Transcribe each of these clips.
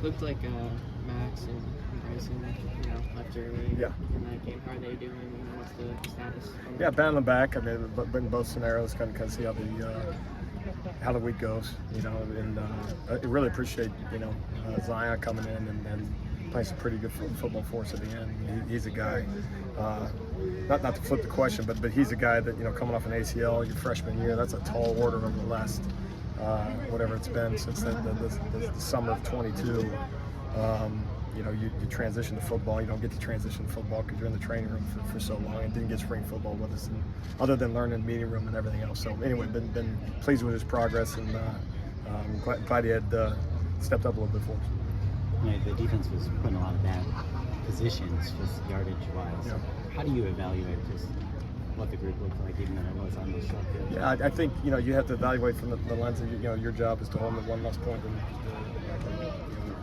Looked like Max and Bryson, left early in that game. How are they doing? What's the status? Yeah, battling back. I mean, but in both scenarios, kind of see how the week goes. And I really appreciate Zion coming in and playing some pretty good football for us at the end. He's a guy. Not to flip the question, but he's a guy that coming off an ACL your freshman year. That's a tall order over the last whatever it's been since the summer of 22. You transition to football. You don't get to transition to football because you're in the training room for so long and didn't get spring football with us, other than learning meeting room and everything else. So anyway, been pleased with his progress, and glad he had stepped up a little bit for us. The defense was put in a lot of bad positions, just yardage-wise. Yeah. How do you evaluate just what the group looked like, even though it was on the short field? Yeah, I think you have to evaluate from the lens of your job is to hold them one less point than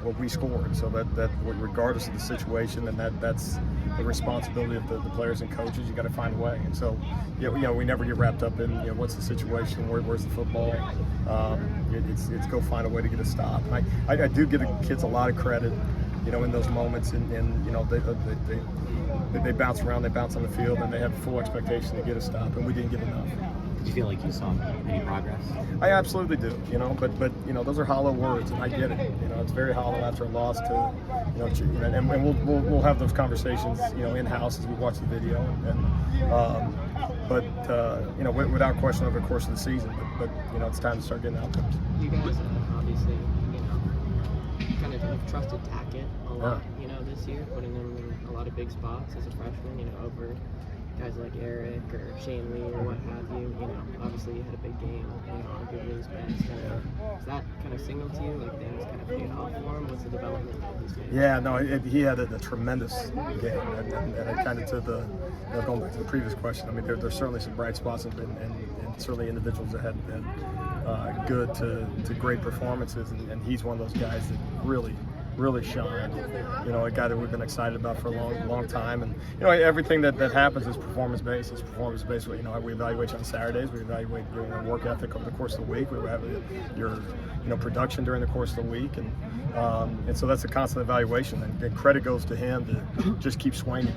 what we scored. So that regardless of the situation, and that's the responsibility of the players and coaches. You got to find a way. And so we never get wrapped up in what's the situation, where's the football. It's go find a way to get a stop. And I do give the kids a lot of credit, in those moments, and they bounce around, they bounce on the field, and they have full expectation to get a stop, and we didn't get enough. Did you feel like you saw any progress? I absolutely do, but those are hollow words, and I get it. It's very hollow after a loss to, and we'll have those conversations, in-house as we watch the video, but without question over the course of the season, but it's time to start getting outcomes. You guys obviously, kind of have trusted Tackett a lot, this year, putting him in a lot of big spots as a freshman, over guys like Eric or Shane Lee or what have you. Obviously you had a big game, arguably his best. Is that kind of signal to you, like things kind of paid off for him? What's the development of these games? Yeah, no, he had a tremendous game, and it kind of to going back to the previous question. I mean, there's certainly some bright spots and certainly individuals that had good to great performances, and he's one of those guys that really shined. A guy that we've been excited about for a long time. And everything that happens is performance based. It's performance based. We evaluate you on Saturdays. We evaluate your work ethic over the course of the week. We have your production during the course of the week, and so that's a constant evaluation. And credit goes to him to just keep swinging.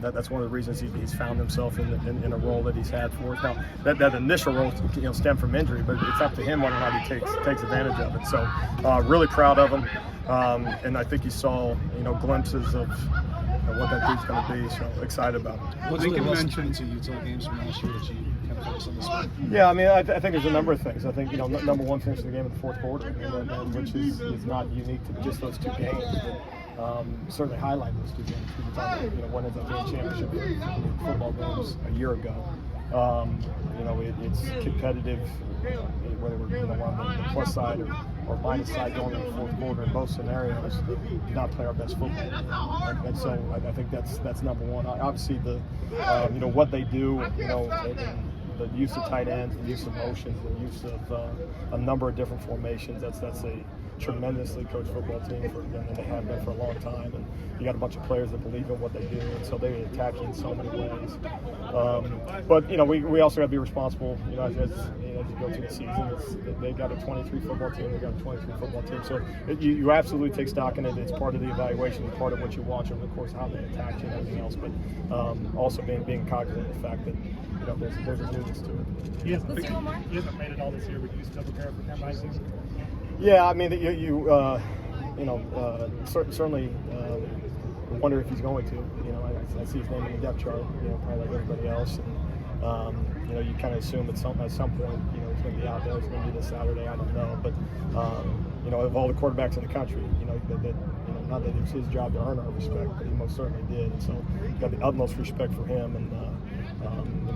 That's one of the reasons he's found himself in a role that he's had for us. Now, that initial role stemmed from injury, but it's up to him whether or not he takes advantage of it. So really proud of him, and I think you saw glimpses of what that dude's going to be. So excited about it. What's the mention to Utah games from last year that you kind of focus on this one? Yeah, I mean, I think there's a number of things. I think number one, finishing the game in the fourth quarter, which is not unique to just those two games. But, certainly highlight those two games. People talk about one of the championship football games a year ago. It's competitive, whether we're on the plus side or minus side going into the fourth quarter. In both scenarios, do not play our best football, and so I think that's number one. Obviously, what they do, the use of tight ends, the use of motions, the use of a number of different formations. That's a tremendously coached football team and they have been for a long time. And you got a bunch of players that believe in what they do, and so they attack you in so many ways. But we also got to be responsible. As you go through the season, they got a 23 football team. They got a 23 football team. So you absolutely take stock in it. It's part of the evaluation. It's part of what you watch over the course of how they attack you and everything else. But also being cognizant of the fact that there's a newness to it. He hasn't made it all this year, but you still prepare for him, I think. Yeah, I mean, certainly wonder if he's going to. I see his name in the depth chart, probably like everybody else. And, you kind of assume at some point, he's going to be out there. He's going to be this Saturday. I don't know. But, of all the quarterbacks in the country, not that it's his job to earn our respect, but he most certainly did. And so got the utmost respect for him. And,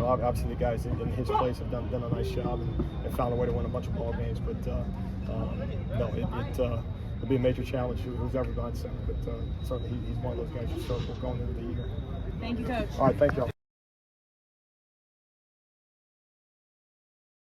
obviously the guys in his place have done a nice job and found a way to win a bunch of ball games. But, it'll be a major challenge who's ever gone center. But certainly he's one of those guys who start going into the year. Thank you, Coach. All right, thank you all.